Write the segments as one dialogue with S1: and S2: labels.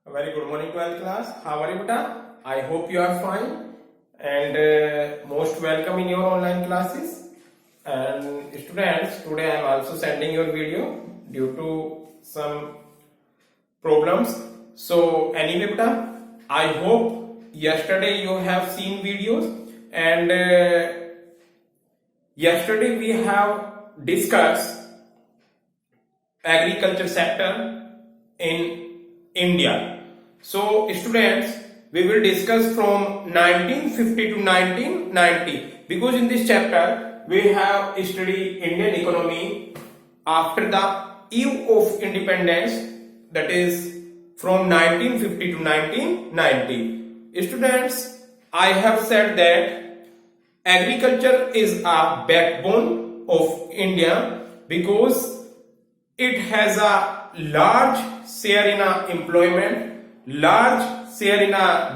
S1: A very good morning, 12th class. How are you, beta? I hope you are fine and most welcome in your online classes. And students, today I am also sending your video due to some problems. So anyway, beta, I hope yesterday you have seen videos and yesterday we have discussed agriculture sector in India. So students, we will discuss from 1950 to 1990 because in this chapter we have studied Indian economy after the eve of independence, that is from 1950 to 1990. Students, I have said that agriculture is a backbone of India because it has a large share in employment, large share in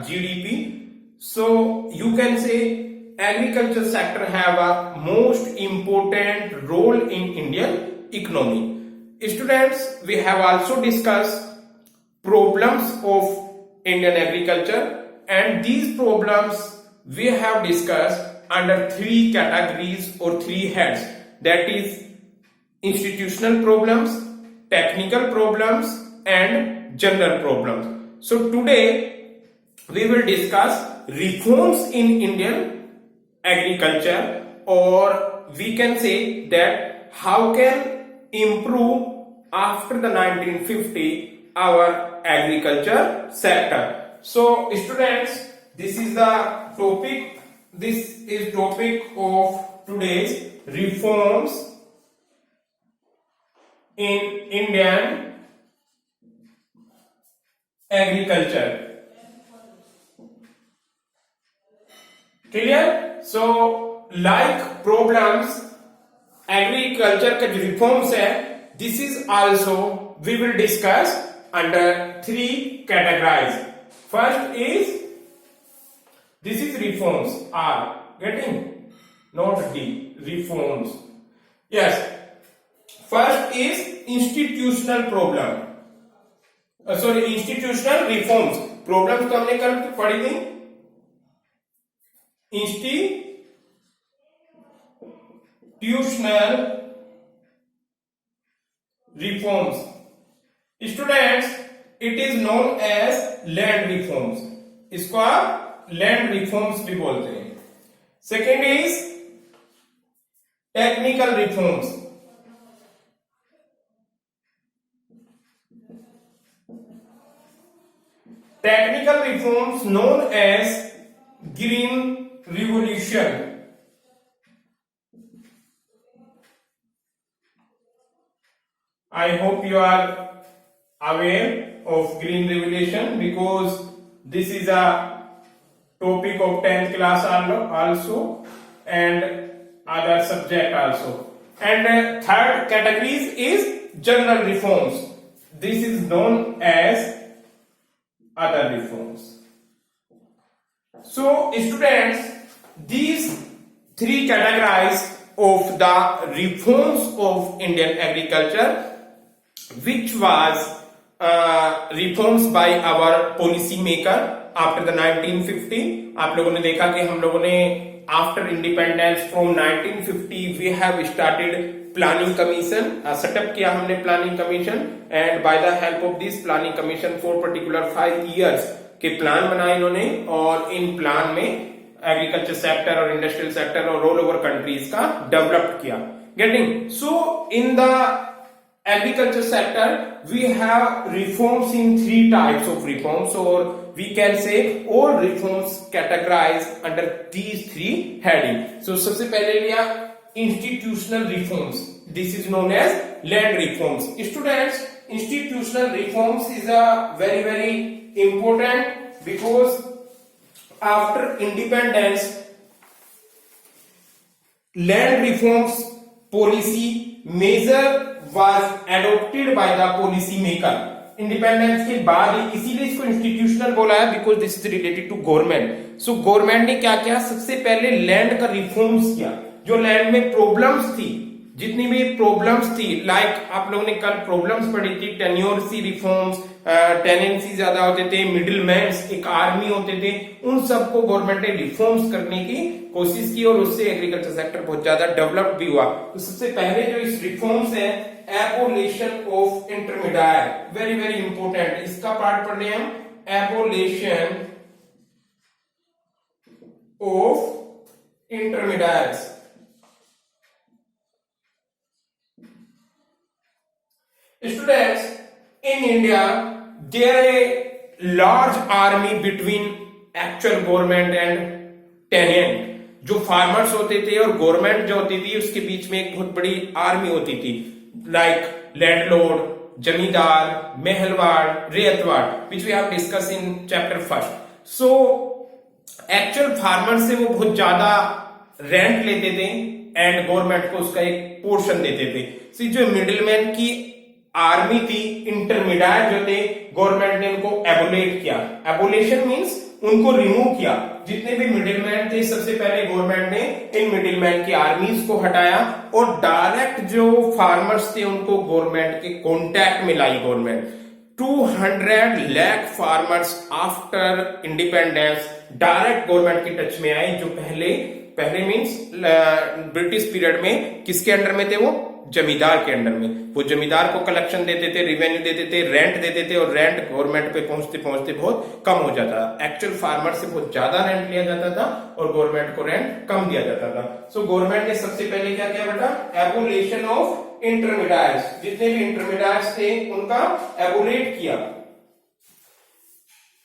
S1: GDP. So you can say agriculture sector have a most important role in Indian economy. Students, we have also discussed problems of Indian agriculture, and these problems we have discussed under three categories or three heads, that is institutional problems, technical problems and general problems. So today we will discuss reforms in Indian agriculture, or we can say that how can improve after the 1950 our agriculture sector. So students, this is the topic, this is topic of today's reforms in Indian agriculture. Clear? So like problems agriculture का जो reforms है, this is also we will discuss under three categories. First is, this is reforms, R, getting, not D, reforms. Yes. First is institutional problem. Institutional reforms. Problems तो हमने कल पढ़ी थी. Institutional reforms. Students, it is known as land reforms. इसको आप land reforms भी बोलते हैं. Second is technical reforms. Technical reforms known as Green Revolution. I hope you are aware of Green Revolution because this is a topic of 10th class also and other subject also. And third category is general reforms. This is known as other reforms. So students, these three categories of the reforms of Indian agriculture, which was reforms by our policy maker after the 1950. आप लोगों ने देखा कि हम लोगों ने after independence from 1950 we have started planning commission, setup किया हमने planning commission, and by the help of this planning commission for particular 5 years के प्लान बनाए इन्होंने, और इन प्लान में एग्रीकल्चर सेक्टर और इंडस्ट्रियल सेक्टर और ऑल ओवर कंट्रीज का डेवलप किया. Getting? So in the agriculture sector we have reforms in three types of reforms, or we can say all reforms categorized under these three heading. So सबसे पहले लिया institutional reforms. This is known as land reforms. Students, institutional reforms is a very important because after independence land reforms policy measure was adopted by the policy maker. Independence के बाद, इसीलिए इसको institutional बोला है because this is related to government. So government ने क्या किया, सबसे पहले लैंड का रिफॉर्म्स किया. जो लैंड में प्रॉब्लम्स थी, जितनी भी प्रॉब्लम्स थी, लाइक आप लोगों ने कल प्रॉब्लम्स पढ़ी थी, टेन्योरेसी रिफॉर्म्स, टेनेंसी ज्यादा होते थे, मिडिलमैन एक आर्मी होते थे, उन सबको गवर्नमेंट ने रिफॉर्म्स करने की कोशिश की और उससे एग्रीकल्चर सेक्टर बहुत ज्यादा डेवलप भी हुआ। तो सबसे पहले जो इस रिफॉर्म्स है, abolition of intermediate, very very important, इसका पार्ट पढ़ रहे हैं हम, abolition of intermediates. Students, in India, there a large army between actual government and tenant. जो फार्मर्स होते थे और गवर्नमेंट जो होती थी उसके बीच में एक बहुत बड़ी आर्मी होती थी, like landlord, zamindar, mahalwar, ryotwar, which we have discuss in chapter first. So actual farmer से वो बहुत ज्यादा रेंट लेते थे एंड गवर्नमेंट को उसका एक पोर्शन देते थे। so, जो मिडिलमैन की आर्मी थी, इंटरमीडिएट जो थे, गवर्नमेंट ने उनको एबोलेट किया। एबोलेशन मींस उनको रिमूव किया। जितने भी मिडिलमैन थे, सबसे पहले गवर्नमेंट ने इन मिडिलमैन की आर्मीज को हटाया और डायरेक्ट जो फार्मर्स थे उनको गवर्नमेंट के कॉन्टैक्ट में लाई government. 200 lakh farmers after independence direct government के टच में आए, जो पहले मींस ब्रिटिश पीरियड में किसके अंडर में थे, वो जमींदार के अंडर में। वो जमींदार को कलेक्शन देते थे, रिवेन्यू देते थे, रेंट देते थे और रेंट गवर्नमेंट पे पहुंचते पहुंचते बहुत कम हो जाता था। एक्चुअल फार्मर से बहुत ज्यादा रेंट लिया जाता था और गवर्नमेंट को रेंट कम दिया जाता था। सो गवर्नमेंट ने सबसे पहले क्या किया बेटा, एबोलिशन ऑफ इंटरमीडिएट्स, जितने भी इंटरमीडिएट्स थे उनका एबोलेट किया।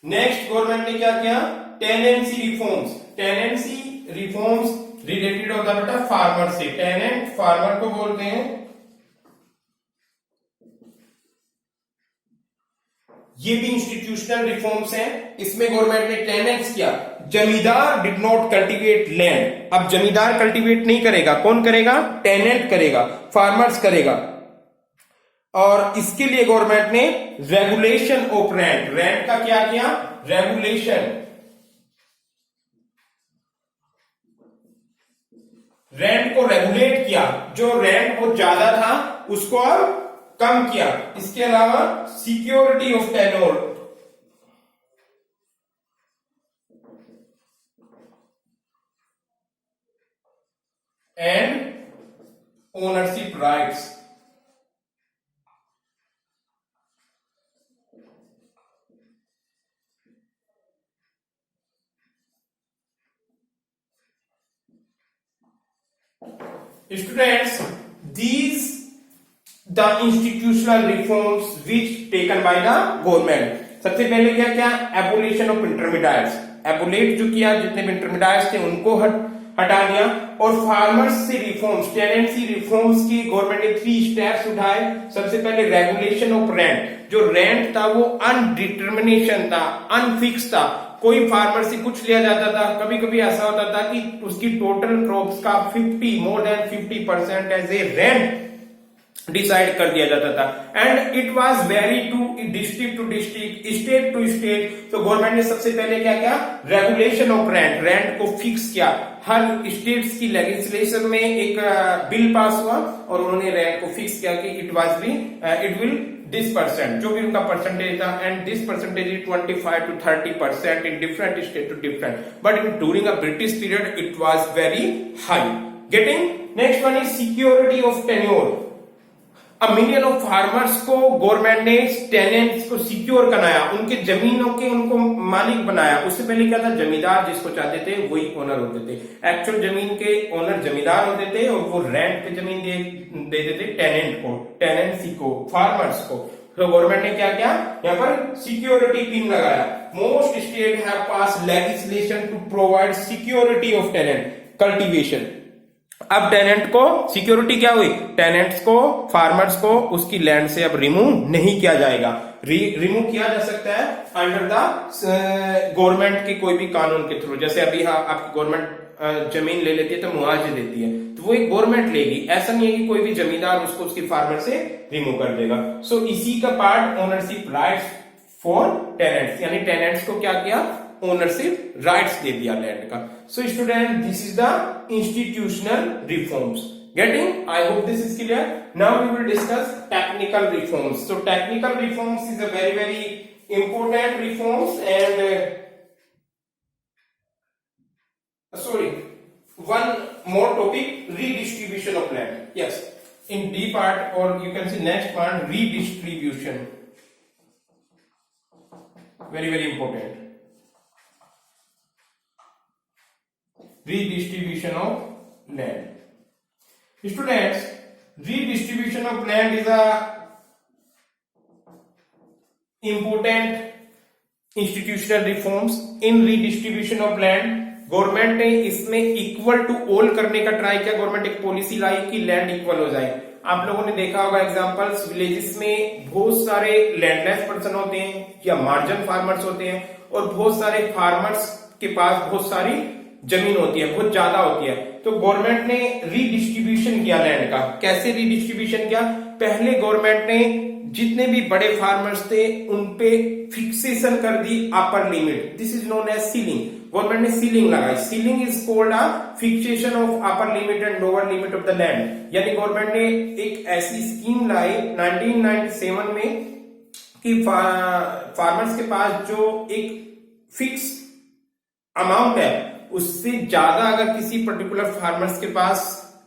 S1: नेक्स्ट गवर्नमेंट ने क्या किया, tenancy reforms. Tenancy reforms related होता है बेटा फार्मर से, टेनेंट फार्मर को बोलते हैं। ये भी इंस्टीट्यूशनल रिफॉर्म्स हैं, इसमें गवर्नमेंट ने टेनेंट्स किया। जमींदार डिड नॉट कल्टीवेट लैंड, अब जमींदार कल्टीवेट नहीं करेगा, कौन करेगा, टेनेंट करेगा, फार्मर्स करेगा। और इसके लिए गवर्नमेंट ने रेगुलेशन ऑफ रेंट, रेंट का क्या किया, रेगुलेशन, रेंट को रेगुलेट किया। जो रेंट बहुत ज्यादा था उसको अब कम किया। इसके अलावा security of tenure, and ownership rights. Students, these the institutional reforms which taken by the government. सबसे पहले क्या किया, एबोलिशन ऑफ इंटरमीडिएट्स, एबोलेट जो किया, जितने भी इंटरमीडिएट्स थे उनको हटा दिया। और फार्मर्स से रिफॉर्म्स, टेनेंसी रिफॉर्म्स की गवर्नमेंट ने 3 स्टेप्स उठाए। सबसे पहले रेगुलेशन ऑफ रेंट, जो रेंट था वो अनडिटर्मिनेशन था, अनफिक्स था, कोई फार्मर से कुछ लिया जाता था। कभी कभी ऐसा होता था कि उसकी टोटल क्रॉप्स का more than 50% as a rent decide कर दिया जाता था। And it was vary to district to district, state to state. तो गवर्नमेंट ने सबसे पहले क्या किया, रेगुलेशन ऑफ रेंट, रेंट को फिक्स किया। हर स्टेट्स की लेजिस्लेशन में एक बिल पास हुआ और उन्होंने रेंट को फिक्स किया कि इट विल this percent, जो भी उनका परसेंटेज था, and this percentage is 25 to 30% in different state to different, but in during a British period it was very high. Getting, next one is security of tenure. अब million of farmers को government ने tenants को secure कराया, उनके जमीनों के उनको मालिक बनाया। उससे पहले क्या था, जमींदार जिसको चाहते थे वही ओनर होते थे। एक्चुअल जमीन के ओनर जमींदार होते थे और वो रेंट पे जमीन दे देते टेनेंट को, टेनेंसी को, फार्मर्स को। तो गवर्नमेंट ने क्या किया, यहाँ पर सिक्योरिटी पिन लगाया। Most state have pass legislation to provide security of tenant cultivation. अब टेनेंट को सिक्योरिटी क्या हुई, टेनेंट्स को, फार्मर्स को उसकी लैंड से अब रिमूव नहीं किया जाएगा। रिमूव किया जा सकता है अंडर द गवर्नमेंट के कोई भी कानून के थ्रू। जैसे अभी आपकी गवर्नमेंट जमीन ले लेती है तो मुआवजे देती है, तो वो एक गवर्नमेंट लेगी। ऐसा नहीं है कि कोई भी जमींदार उसको उसकी फार्मर से रिमूव कर देगा। सो इसी का part ownership rights for tenants, यानी टेनेंट्स को क्या किया, ओनरशिप राइट्स दे दिया लैंड का। So student, this is the institutional reforms. Getting? I hope this is clear. Now we will discuss technical reforms. So technical reforms is a very important reforms, and sorry, one more topic, redistribution of land. Yes, in D part, or you can say next part, redistribution. Very important. Redistribution of land. Students, redistribution of land is a important institutional reforms. In redistribution of land, government ने इसमें equal to all करने का try किया. Government एक policy लाई कि land equal हो जाए. आप लोगों ने देखा होगा एग्जांपल्स, विलेजेस में बहुत सारे लैंडलेस पर्सन होते हैं या मार्जिन फार्मर्स होते हैं, और बहुत सारे फार्मर्स के पास बहुत सारी जमीन होती है, बहुत ज्यादा होती है. तो गवर्नमेंट ने रीडिस्ट्रीब्यूशन किया लैंड का. कैसे रीडिस्ट्रीब्यूशन किया? पहले गवर्नमेंट ने जितने भी बड़े फार्मर्स थे उनपे फिक्सेशन कर दी upper limit. This is known as ceiling. Government ने सीलिंग लगाई. Ceiling is called a fixation of upper limit and lower limit of the land. यानी गवर्नमेंट ने एक ऐसी स्कीम लाई 1997 में कि फार्मर्स के पास जो एक फिक्स अमाउंट है उससे ज्यादा अगर किसी पर्टिकुलर फार्मर्स के पास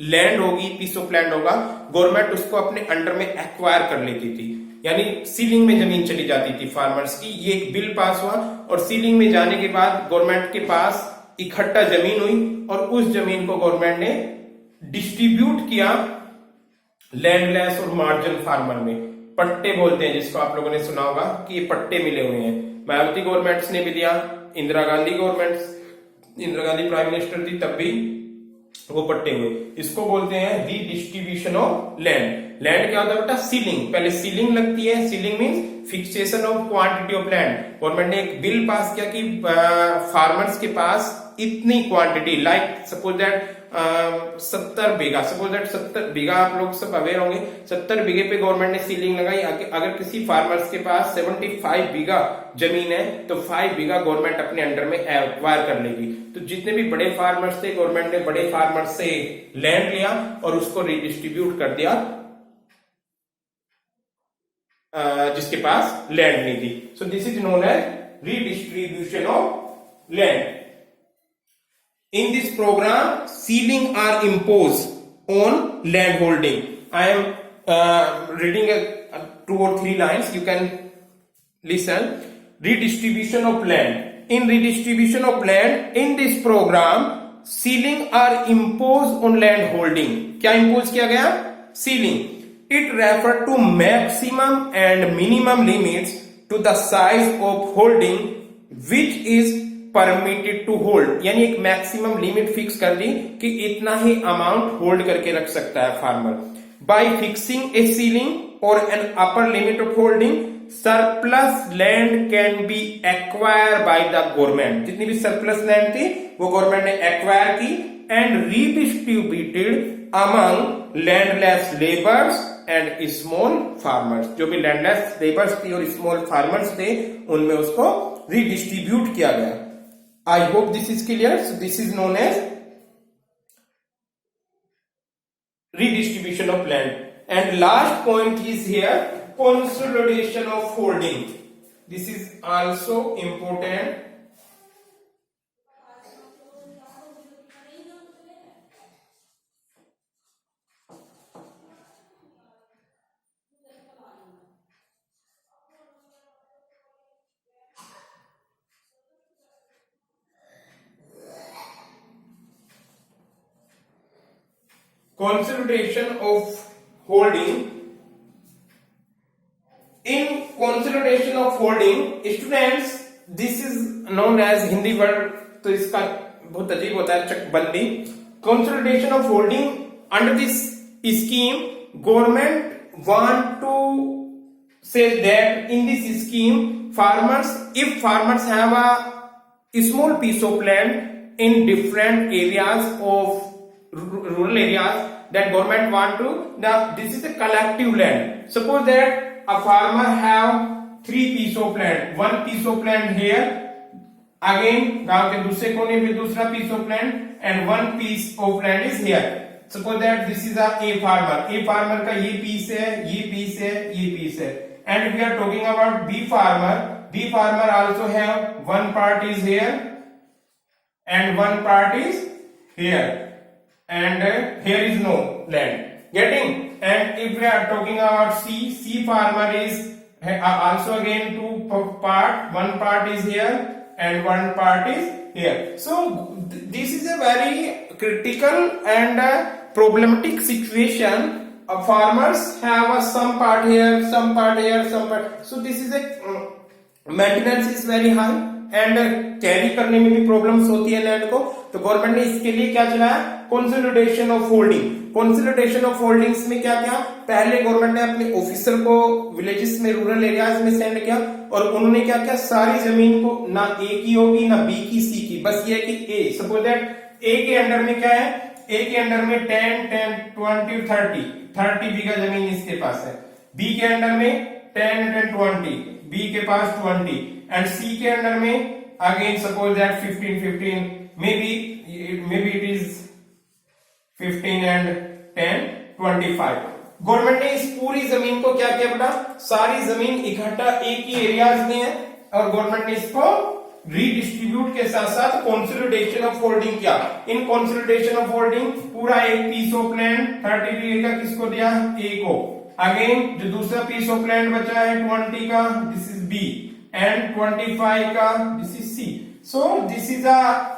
S1: लैंड होगी, पीस ऑफ लैंड होगा, गवर्नमेंट उसको अपने अंडर में एक्वायर कर लेती थी. यानी सीलिंग में जमीन चली जाती थी फार्मर्स की. ये एक बिल पास हुआ और सीलिंग में जाने के बाद गवर्नमेंट के पास इकट्ठा जमीन हुई और उस जमीन को गवर्नमेंट ने डिस्ट्रीब्यूट किया लैंडलेस और मार्जिन फार्मर में. पट्टे बोलते हैं जिसको, आप लोगों ने सुना होगा कि ये पट्टे मिले हुए हैं. मायावती गवर्नमेंट्स ने भी दिया, इंदिरा गांधी प्राइम मिनिस्टर थी तब भी वो पट्टे हुए. इसको बोलते हैं रीडिस्ट्रीब्यूशन ऑफ लैंड. लैंड क्या होता है बेटा? सीलिंग. पहले सीलिंग लगती है. Ceiling means fixation of quantity of land. Government ने एक बिल पास किया कि फार्मर्स के पास इतनी quantity, like suppose that 70 bigha, suppose that 70 बीघा, आप लोग सब अवेयर होंगे. 70 बीघे पे गवर्नमेंट ने सीलिंग लगाई. अगर किसी फार्मर्स के पास 75 बीघा जमीन है तो 5 बीघा गवर्नमेंट अपने अंडर में एक्वायर कर लेगी. तो जितने भी बड़े फार्मर्स थे, गवर्नमेंट ने बड़े फार्मर्स से लैंड लिया और उसको रिडिस्ट्रीब्यूट कर दिया जिसके पास लैंड नहीं थी. So this is known as redistribution of land. In this program, ceiling are imposed on land holding. I am reading 2 or 3 lines. You can listen. Redistribution of land. In redistribution of land, in this program, ceiling are imposed on land holding. क्या impose किया गया? Ceiling. It refer to maximum and minimum limits to the size of holding which is permitted to hold. यानी एक maximum limit fix कर दी कि इतना ही amount hold करके रख सकता है farmer. By fixing a ceiling और an upper limit of holding, surplus land can be acquire by the government. जितनी भी सरप्लस लैंड थी वो गवर्नमेंट ने एक्वायर की and redistributed among landless labours and small farmers. जो भी लैंडलेस लेबर्स थी और स्मॉल फार्मर्स थे उनमें उसको रीडिस्ट्रीब्यूट किया गया. I hope this is clear. So this is known as redistribution of land. And last point is here, consolidation of holding. This is also important. Consolidation of holding. In consolidation of holding, students, this is known as Hindi word तो इसका बहुत अजीब होता है, चकबंदी. Consolidation of holding, under this scheme, government want to say that in this scheme, farmers, if farmers have a small piece of land in different areas of rural areas, that government want to, now this is a collective land. Suppose that a farmer have 3 piece of land, 1 piece of land here, again गांव के दूसरे कोने पे दूसरा piece of land, and 1 piece of land is here. suppose that this is a farmer का ये piece है, ये piece है, ये piece है, and we are talking about B farmer also have one part is here and one part is here, and here is no land. Getting? And if we are talking about C farmer is also again two part, one part is here and one part is here. So this is a very critical and problematic situation. Farmers have some part here, some part here, some part. So this is a maintenance is very high and carry करने में भी problems होती है land को, तो गवर्नमेंट ने इसके लिए क्या चलाया, consolidation of holding. Consolidation of holdings में क्या क्या, पहले गवर्नमेंट ने अपने ऑफिसर को विलेजेस में, रूरल एरियाज में सेंड किया और उन्होंने क्या किया, सारी जमीन को ना ए की होगी ना बी की सी की, बस ये कि ए, सपोज दैट ए के अंडर में क्या है, ए के अंडर में 10, 20, 30 बीघा जमीन इसके पास है, बी के अंडर में 10, 20, बी के पास 20 एंड सी के अंडर में again suppose that 15, may be it is 15 and 10, 25. Government ने इस पूरी जमीन को क्या किया बेटा, सारी जमीन इकट्ठा एक ही एरियाज में है और गवर्नमेंट ने इसको रीडिस्ट्रीब्यूट के साथ साथ कंसोलिडेशन ऑफ होल्डिंग किया. इन कंसोलिडेशन ऑफ होल्डिंग पूरा एक पीस ऑफ लैंड 30 बीघे का किसको दिया, ए को. अगेन जो दूसरा पीस ऑफ लैंड बचा है 20 का, दिस इज बी एंड 25 का, this is C. So this is a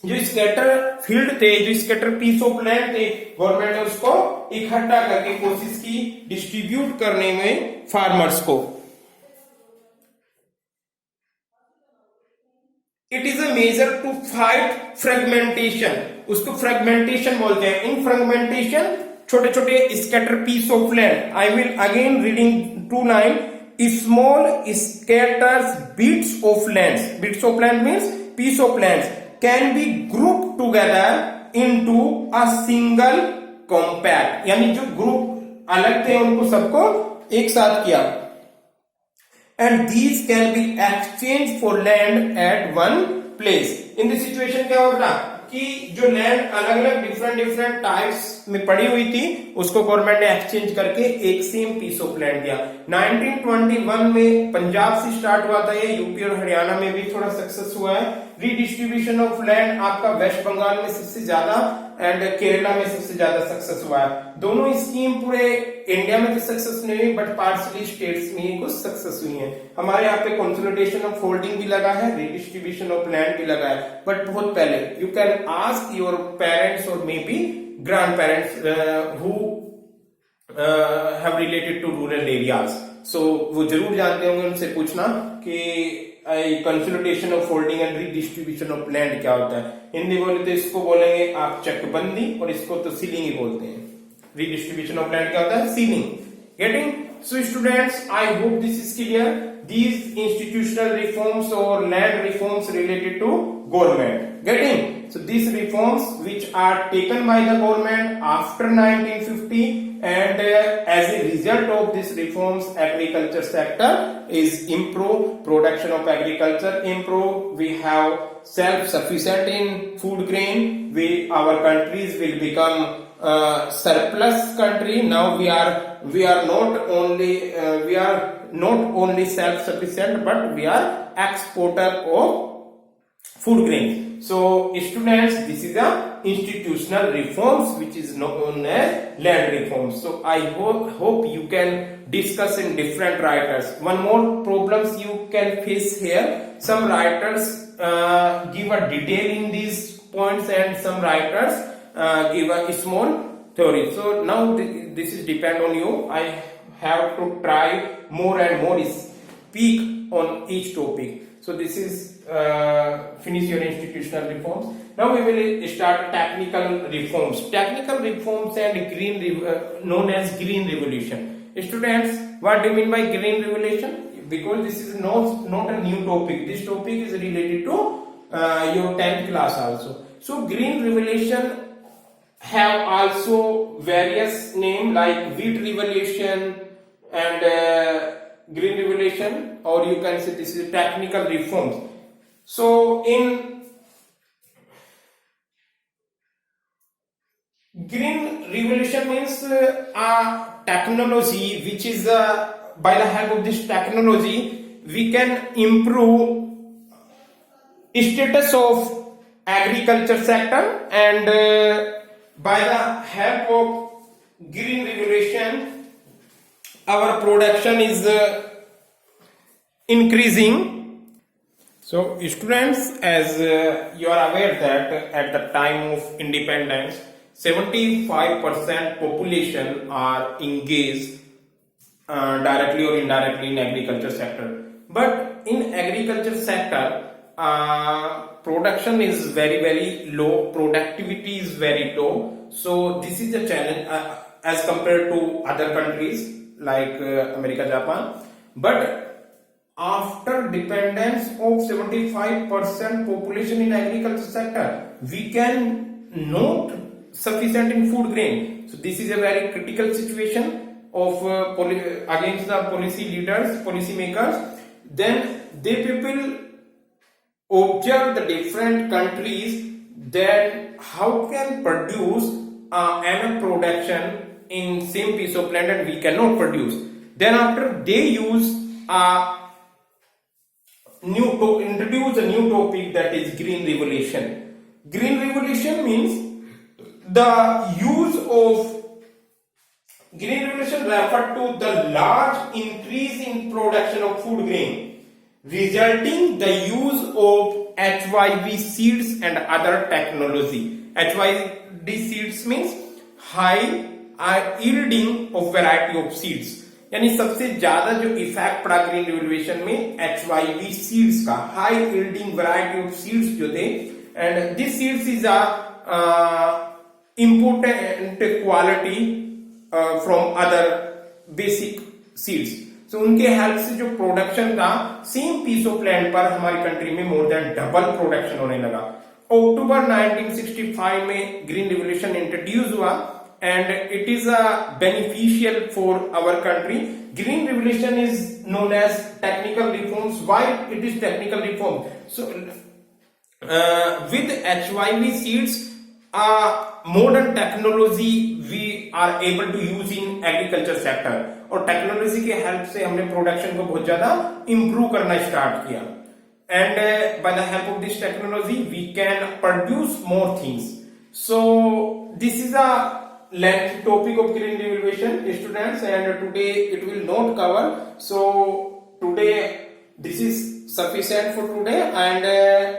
S1: जो स्कैटर फील्ड थे, जो स्कैटर पीस ऑफ लैंड थे, गवर्नमेंट ने उसको इकट्ठा करके कोशिश की डिस्ट्रीब्यूट करने में फार्मर्स को. It is a major to fight fragmentation, उसको फ्रेगमेंटेशन बोलते हैं. इन फ्रेगमेंटेशन छोटे छोटे scatter piece of land, I will again reading 2 line, small scatters bits of lands, bits of land means piece of lands, can be group together into a single compact, यानी जो group अलग थे उनको सबको एक साथ किया. And these can be exchange for land at one place. In this situation क्या होगा कि जो लैंड अलग अलग डिफरेंट टाइप्स में पड़ी हुई थी उसको गवर्नमेंट ने एक्सचेंज करके एक सेम पीस ऑफ लैंड दिया. 1921 में पंजाब से स्टार्ट हुआ था ये, यूपी और हरियाणा में भी थोड़ा सक्सेस हुआ है. रीडिस्ट्रीब्यूशन ऑफ लैंड आपका वेस्ट बंगाल में सबसे ज्यादा एंड केरला में सबसे ज्यादा सक्सेस हुआ है. दोनों स्कीम पूरे इंडिया में तो सक्सेस नहीं हुई बट पार्शियली स्टेट्स में कुछ सक्सेस हुई है. हमारे यहाँ पे कंसोलिडेशन ऑफ होल्डिंग भी लगा है, रीडिस्ट्रीब्यूशन ऑफ लैंड भी लगा है, बट बहुत पहले. You can ask your parents और may be grand parents who have related to rural areas, so वो जरूर जानते होंगे, उनसे पूछना कि consolidation of holding and redistribution of land क्या होता है. हिंदी बोले तो इसको बोलेंगे आप चकबंदी और इसको तो सीलिंग ही बोलते हैं. रीडिस्ट्रीब्यूशन ऑफ लैंड क्या होता है, ceiling. Getting? So students, I hope this is clear. These institutional reforms or land reforms related to government. Getting? So these reforms which are taken by the government after 1950 and as a result of these reforms agriculture sector is improve, production of agriculture improve, we have self-sufficient in food grain, our countries will become surplus country. Now we are not only self-sufficient but we are exporter of food grain. So students, this is the institutional reforms which is known as land reforms. So I hope you can discuss in different writers. One more problems you can face here. Some writers give a detail in these points and some writers give a small theory. So now this is depend on you. I have to try more and more speak on each topic. So this is finish your institutional reforms. Now we will start technical reforms. Technical reforms and known as green revolution. Students, what do you mean by green revolution? Because this is not a new topic. This topic is related to your 10th class also. So green revolution have also various name like wheat revolution and green revolution, or you can say this is technical reforms. So in green revolution means a technology which is by the help of this technology we can improve status of agriculture sector, and by the help of green revolution our production is increasing. So students, as you are aware that at the time of independence 75% population are engaged directly or indirectly in agriculture sector, but in agriculture sector production is very low, productivity is very low. So this is a challenge as compared to other countries like America, Japan. But after dependence of 75% population in agriculture sector, we can not sufficient in food grain. So this is a very critical situation of against the policy leaders, policy makers. Then they people observe the different countries that how can produce enough production in same piece of land and we cannot produce. Then after they use introduce a new topic, that is green revolution. Green revolution means the use of green revolution refer to the large increase in production of food grain, resulting the use of HYV seeds and other technology. HYV seeds means high yielding of variety of seeds. यानी सबसे ज्यादा जो effect पड़ा green revolution में HYV seeds का, high yielding variety of seeds जो थे, and this seeds is important quality from other basic seeds. So उनके हेल्प से जो प्रोडक्शन का सेम पीस ऑफ लैंड पर हमारी कंट्री में मोर देन डबल प्रोडक्शन होने लगा. अक्टूबर 1965 में ग्रीन रिवोल्यूशन इंट्रोड्यूस हुआ and it is beneficial for our country. Green revolution is known as technical reforms. Why it is technical reform? So with HYV seeds, modern technology we are able to use in agriculture sector, और technology के help से हमने production को बहुत ज्यादा improve करना start किया. And by the help of this technology we can produce more things. So this is a lengthy topic of green revolution, students, and today it will not cover. So today this is sufficient for today, and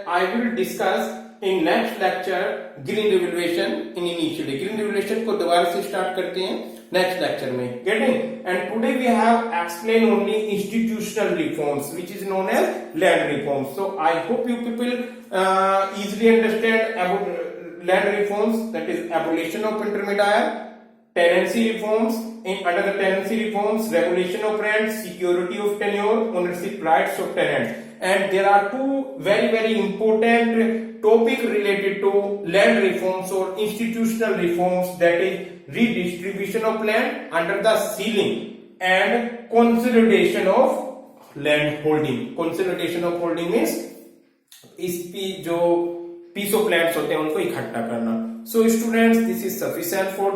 S1: I will discuss in next lecture green revolution in initially. Green revolution को दोबारा से start करते हैं next lecture में, getting? And today we have explain only institutional reforms, which is known as land reforms. So I hope you people easily understand about land reforms, that is abolition of intermediate, tenancy reforms, under the tenancy reforms, regulation of rent, security of tenure, ownership rights of tenants. And there are two very important topic related to land reforms or institutional reforms, that is redistribution of land under the ceiling and consolidation of land holding. Consolidation of holding means इसकी जो piece of lands होते हैं उनको इकट्ठा करना. So students, this is sufficient for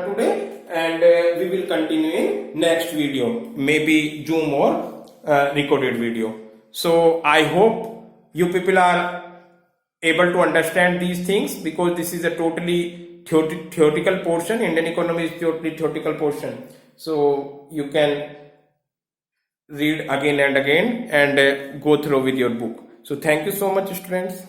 S1: today, and we will continue in next video, maybe zoom और recorded video. So I hope you people are able to understand these things, because this is a totally theoretical portion. Indian economy is totally theoretical portion, so you can read again and again and go through with your book. So thank you so much, students.